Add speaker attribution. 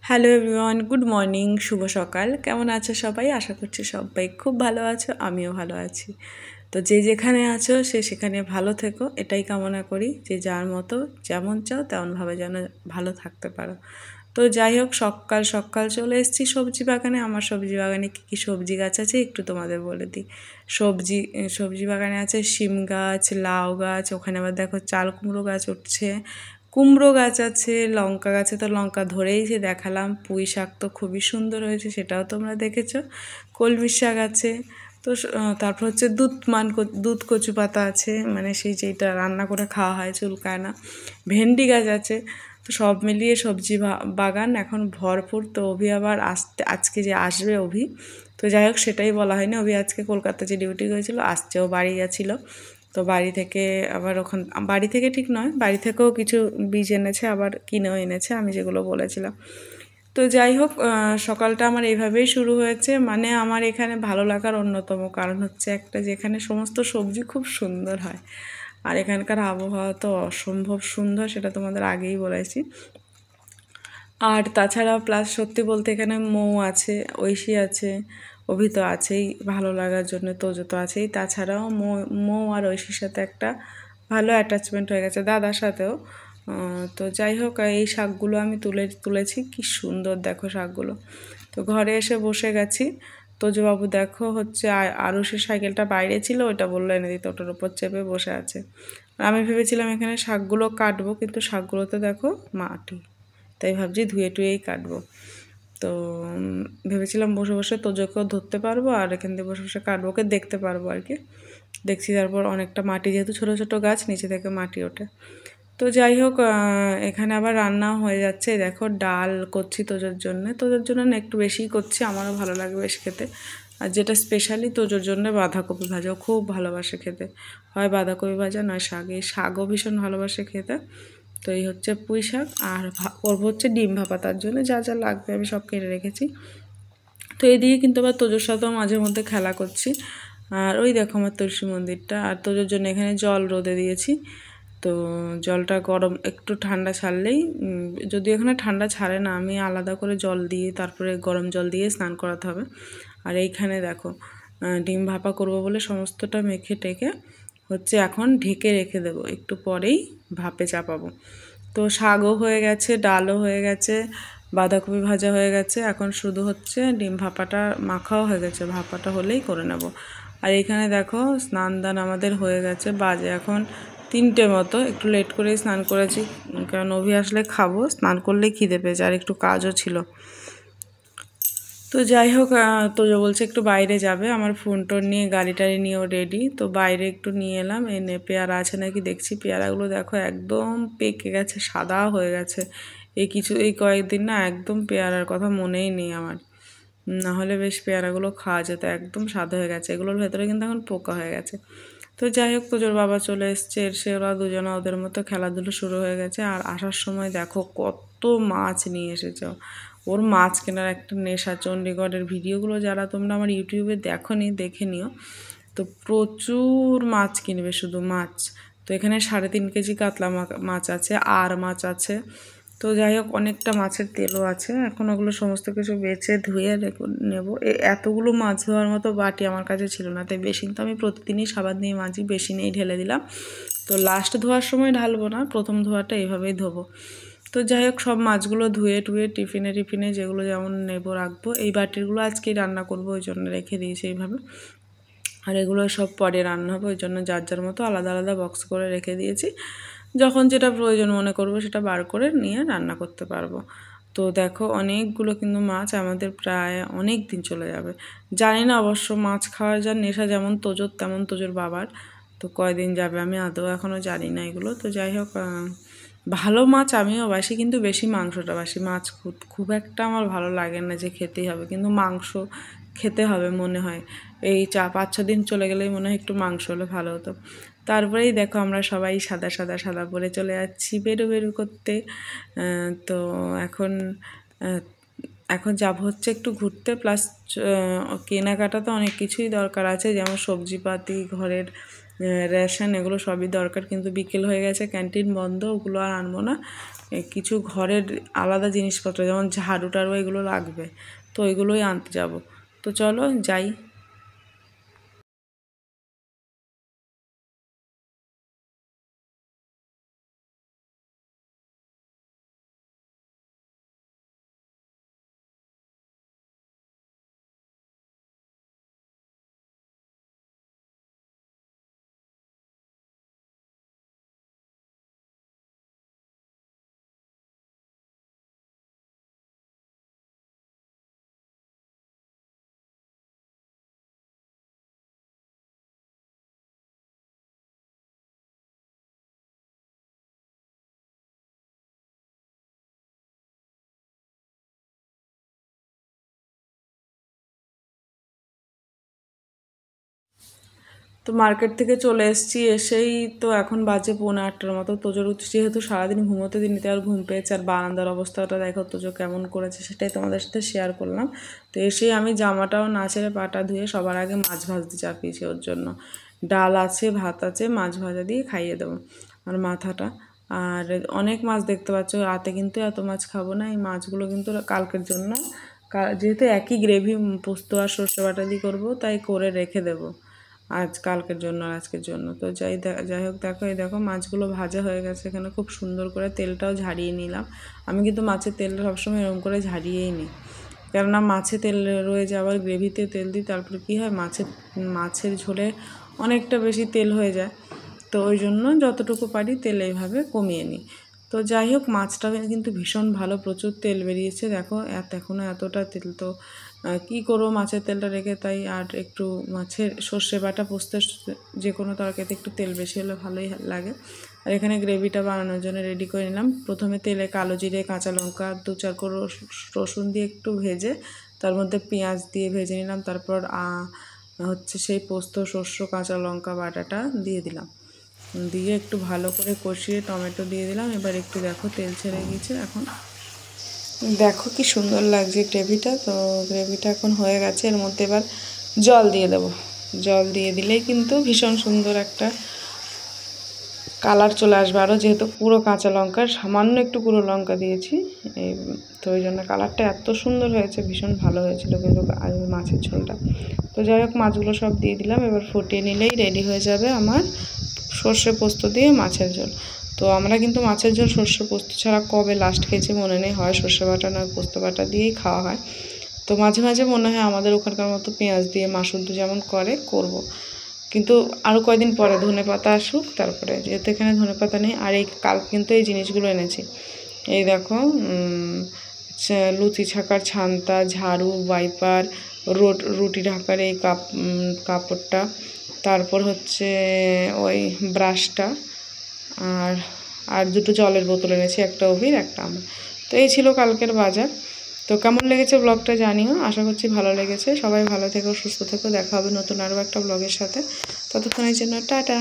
Speaker 1: Hello everyone, good morning, শুভ সকাল। কেমন আছো সবাই? আশা করছি সবাই খুব ভালো আছো, আমিও ভালো আছি। তো যে যেখানে আছো সেখানে ভালো থেকো, এটাই কামনা করি যে যার মতো যেমন চাও তেমনভাবে যেন ভালো থাকতে পারো। তো যাই হোক, সকাল সকাল চলে এসেছি সবজি বাগানে। আমার সবজি বাগানে কী কী সবজি গাছ আছে একটু তোমাদের বলে দিই। সবজি বাগানে আছে শিম গাছ, লাউ গাছ, ওখানে আবার দেখো চাল কুমড়ো গাছ উঠছে, কুমড়ো গাছ আছে, লঙ্কা গাছে তো লঙ্কা ধরেই যে দেখালাম, পুঁই শাক তো খুবই সুন্দর হয়েছে, সেটাও তোমরা দেখেছো, কলমি শাক আছে। তো তারপর হচ্ছে দুধ কচু পাতা আছে, মানে সেই যেটা রান্না করে খাওয়া হয়, চুলকায় না। ভেন্ডি গাছ আছে। তো সব মিলিয়ে সবজি বাগান এখন ভরপুর। তো অভি আবার আজকে যে আসবে অভি, তো যাই হোক সেটাই বলা হয়নি। অভি আজকে কলকাতা যে ডিউটি গিয়েছিল, আসছেও, বাড়ি গেছিলো। তো বাড়ি থেকে আবার বাড়ি থেকে ঠিক নয়, বাড়ি থেকেও কিছু বীজ এনেছে, আবার কিনেও এনেছে, আমি যেগুলো বলেছিলাম। তো যাই হোক, সকালটা আমার এইভাবেই শুরু হয়েছে। মানে আমার এখানে ভালো লাগার অন্যতম কারণ হচ্ছে একটা, যেখানে সমস্ত সবজি খুব সুন্দর হয়, আর এখানকার আবহাওয়া তো অসম্ভব সুন্দর, সেটা তোমাদের আগেই বলেছি। আর তাছাড়া প্লাস সত্যি বলতে এখানে মৌ আছে, ঐশী আছে, অভি তো আছেই ভালো লাগার জন্য, তোজো তো আছেই। তাছাড়াও মৌ আর ঐশীর সাথে একটা ভালো অ্যাটাচমেন্ট হয়ে গেছে, দাদার সাথেও। তো যাই হোক, এই শাকগুলো আমি তুলেছি, কি সুন্দর দেখো শাকগুলো। তো ঘরে এসে বসে গেছি। তোজোবাবু দেখো হচ্ছে আরুষের সাইকেলটা বাইরে ছিল, ওইটা বললো এনে দিতে, ওটার উপর চেপে বসে আছে। আমি ভেবেছিলাম এখানে শাকগুলো কাটবো, কিন্তু শাকগুলোতে দেখো মাটি, তাই ভাবছি ধুয়ে টুয়েই কাটবো। তো ভেবেছিলাম বসে বসে তোজোকেও ধরতে পারবো, আর এখান থেকে বসে বসে কাটবো, ওকে দেখতে পারবো আর কি। দেখছি তারপর অনেকটা মাটি, যেহেতু ছোটো ছোটো গাছ, নিচে থেকে মাটি ওঠে। তো যাই হোক, এখানে আবার রান্নাও হয়ে যাচ্ছে। দেখো ডাল করছি তোজোর জন্য না, একটু বেশিই করছি, আমারও ভালো লাগে বেশ খেতে। আর যেটা স্পেশালি তোজোর জন্য বাঁধাকপি ভাজাও খুব ভালোবাসে খেতে, হয় বাঁধাকপি ভাজা নয় শাক, এই শাকও ভীষণ ভালোবাসে খেতে। তো এই হচ্ছে পুঁই শাক, আর করবো হচ্ছে ডিম ভাপা। তার জন্য যা যা লাগবে আমি সব কেটে রেখেছি। তো এদিকে কিন্তু আবার তোজোর সাথেও মাঝে মধ্যে খেলা করছি। আর ওই দেখো আমার তুলসী মন্দিরটা, আর তোজোর জন্য এখানে জল রোদে দিয়েছি। তো জলটা গরম, একটু ঠান্ডা ছাড়লেই, যদিও এখানে ঠান্ডা ছাড়ে না, আমি আলাদা করে জল দিয়ে তারপরে গরম জল দিয়ে স্নান করাতে হবে। আর এইখানে দেখো ডিম ভাপা করব বলে সমস্তটা মেখে টেকে হচ্ছে এখন ঢেকে রেখে দেবো, একটু পরেই ভাপে চাপাবো। তো শাকও হয়ে গেছে, ডালও হয়ে গেছে, বাঁধাকপি ভাজা হয়ে গেছে, এখন শুধু হচ্ছে ডিম ভাপাটা মাখাও হয়ে গেছে, ভাপাটা হলেই করে নেব। আর এখানে দেখো স্নান দান আমাদের হয়ে গেছে, বাজে এখন 3টে মতো, একটু লেট করেই স্নান করেছি, কারণ অভি আসলে খাবো, স্নান করলেই খিদে পেয়েছে, আর একটু কাজও ছিল। তো যাই হোক, তোজো বলছে একটু বাইরে যাবে, আমার ফোন টোন নিয়ে গাড়ি টাড়ি নিয়েও রেডি। তো বাইরে একটু নিয়ে এলাম, এনে পেয়ারা আছে নাকি দেখছি, পেয়ারাগুলো দেখো একদম পেকে গেছে, সাদা হয়ে গেছে। এই কয়েকদিন না একদম পেয়ারার কথা মনেই নেই আমার, নাহলে বেশ পেয়ারাগুলো খাওয়া যেত, একদম সাদা হয়ে গেছে, এগুলোর ভেতরে কিন্তু এখন পোকা হয়ে গেছে। তো যাই হোক, তোজোর বাবা চলে এসছে, এসে ওরা দুজনে ওদের মতো খেলাধুলো শুরু হয়ে গেছে। আর আসার সময় দেখো কত মাছ নিয়ে এসেছে, ওর মাছ কেনার একটা নেশা। চণ্ডীগড়ের ভিডিওগুলো যারা তোমরা আমার ইউটিউবে দেখোনি, দেখে নিও। তো প্রচুর মাছ কিনবে, শুধু মাছ। তো এখানে 3.5 কেজি কাতলা মাছ আছে, আর মাছ আছে। তো যাই হোক, অনেকটা মাছের তেলও আছে, এখন ওগুলো সমস্ত কিছু বেছে ধুয়ে নেব। এতগুলো মাছ ধোয়ার মতো বাটি আমার কাছে ছিল না, তাই বেসিন তো আমি প্রতিদিনই সাবান দিয়ে মাজি, বেসিনেই ঢেলে দিলাম। তো লাস্ট ধোয়ার সময় ঢালবো না, প্রথম ধোয়াটা এইভাবেই ধোবো। তো যাই হোক, সব মাছগুলো ধুয়ে টুয়ে টিফিনে যেগুলো যেমন নেব রাখবো। এই বাটিগুলো আজকেই রান্না করবো, ওই জন্য রেখে দিয়েছি এইভাবে। আর এগুলো সব পরে রান্না হবে, ওই জন্য যার যার মতো আলাদা আলাদা বক্স করে রেখে দিয়েছি, যখন যেটা প্রয়োজন মনে করবো সেটা বার করে নিয়ে রান্না করতে পারবো। তো দেখো অনেকগুলো কিন্তু মাছ, আমাদের প্রায় অনেক দিন চলে যাবে। জানি না অবশ্য, মাছ খাওয়ার যার নেশা যেমন তোজোর, তেমন তোজোর বাবার। তো কয়দিন যাবে আমি আদৌ এখনও জানি না এগুলো। তো যাই হোক, ভালো মাছ আমিও বাসি, কিন্তু বেশি মাংসটা বাসি, মাছ খুব একটা আমার ভালো লাগে না যে খেতেই হবে, কিন্তু মাংস খেতে হবে মনে হয়। এই 4-5-6 দিন চলে গেলেই মনে হয় একটু মাংস হলে ভালো হতো। তারপরেই দেখো আমরা সবাই সাদা সাদা সাদা পরে চলে যাচ্ছি বেরু করতে। তো এখন এখন যাব হচ্ছে একটু ঘুরতে, প্লাস কেনাকাটা তো অনেক কিছুই দরকার আছে, যেমন সবজিপাতি, ঘরের রেশন, এগুলো সবই দরকার। কিন্তু বিকেল হয়ে গেছে, ক্যান্টিন বন্ধ, ওগুলো আর আনবো না। কিছু ঘরের আলাদা জিনিসপত্র যেমন ঝাড়ু টাড়ু এগুলো লাগবে, তো এগুলোই আনতে যাব। তো চলো যাই। তো মার্কেট থেকে চলে এসেছি, এসেই তো এখন বাজে 7:45-র মতো। তোজোর যেহেতু সারাদিন ঘুমোতে দিনিতে আর ঘুম পেয়েছে, আর বারান্দার অবস্থাটা দেখো তোজো কেমন করেছে, সেটাই তোমাদের সাথে শেয়ার করলাম। তো এসেই আমি জামাটাও না ছেড়ে পাটা ধুয়ে সবার আগে মাছ ভাজতে চাপিয়েছি ওর জন্য। ডাল আছে, ভাত আছে, মাছ ভাজা দিয়ে খাইয়ে দেবো আর মাথাটা। আর অনেক মাছ দেখতে পাচ্ছ, রাতে কিন্তু এত মাছ খাবো না, এই মাছগুলো কিন্তু কালকের জন্য, যেহেতু একই গ্রেভি পোস্ত আর সর্ষে বাটা দিয়ে করবো, তাই করে রেখে দেবো আজ কালকের জন্য আর আজকের জন্য। তো যাই হোক, দেখো এই দেখো মাছগুলো ভাজা হয়ে গেছে, এখানে খুব সুন্দর করে তেলটাও ঝারিয়ে নিলাম। আমি কিন্তু মাছের তেলটা সবসময় এরকম করে ঝারিয়েই নিই, কেননা মাছে তেল রয়ে যায়, আবার গ্রেভিতে তেল দিই, তারপরে কী হয় মাছের ঝোলে অনেকটা বেশি তেল হয়ে যায়। তো ওই জন্য যতটুকু পারি তেল এইভাবে কমিয়ে নিই। তো যাই হোক, মাছটা কিন্তু ভীষণ ভালো, প্রচুর তেল বেরিয়েছে দেখো, এখনও এতটা তেল। তো কী করবো মাছের তেলটা রেখে, তাই আর একটু মাছের সর্ষে বাটা পোস্ত যে কোনো তরকারিতে একটু তেল বেশি হলে ভালোই লাগে। আর এখানে গ্রেভিটা বানানোর জন্য রেডি করে নিলাম। প্রথমে তেলে কালো জিরে, কাঁচা লঙ্কা, 2-4 কোয়া রসুন দিয়ে একটু ভেজে, তার মধ্যে পেঁয়াজ দিয়ে ভেজে নিলাম। তারপর হচ্ছে সেই পোস্ত, সর্ষে, কাঁচা লঙ্কা বাটাটা দিয়ে দিলাম, দিয়ে একটু ভালো করে কষিয়ে টমেটো দিয়ে দিলাম। এবার একটু দেখো তেল ছেড়ে গিয়েছে, এখন দেখো কি সুন্দর লাগছে গ্রেভিটা। তো গ্রেভিটা এখন হয়ে গেছে, এর মধ্যে এবার জল দিয়ে দেবো। জল দিয়ে দিলেই কিন্তু ভীষণ সুন্দর একটা কালার চলে আসবে। আরও যেহেতু পুরো কাঁচা লঙ্কার সামান্য একটু পুরো লঙ্কা দিয়েছি, এই তো ওই জন্য কালারটা এত সুন্দর হয়েছে, ভীষণ ভালো হয়েছিল কিন্তু মাছের ঝোলটা। তো যাই হোক, মাছগুলো সব দিয়ে দিলাম, এবার ফুটিয়ে নিলেই রেডি হয়ে যাবে আমার সর্ষে পোস্ত দিয়ে মাছের ঝোল। তো আমরা কিন্তু মাছের ঝোল সর্ষে পোস্ত ছাড়া কবে লাস্ট খেয়েছি মনে নেই, হয় সর্ষে বাটা নয় পোস্ত বাটা দিয়েই খাওয়া হয়। তো মাঝে মাঝে মনে হয় আমাদের ওখানকার মতো পেঁয়াজ দিয়ে মাসুর যেমন করব, কিন্তু আরও কয়েকদিন পরে ধনেপাতা আসুক তারপরে, যেহেতু এখানে ধনেপাতা নেই। আর এই কাল কিন্তু এই জিনিসগুলো এনেছি, এই দেখো লুচি ছাকার ছান্তা, ঝাড়ু, ওয়াইপার, রুটি ঢাকার এই কাপড়টা, তারপর হচ্ছে ওই ব্রাশটা, আর দুটো জলের বোতল এনেছি, একটা অভির একটা আমার। তো এই ছিল কালকের বাজার। তো কেমন লেগেছে ব্লগটা জানিও, আশা করছি ভালো লেগেছে। সবাই ভালো থেকো, সুস্থ থেকো, দেখা হবে নতুন আরও একটা ব্লগের সাথে। ততক্ষণের জন্য টাটা।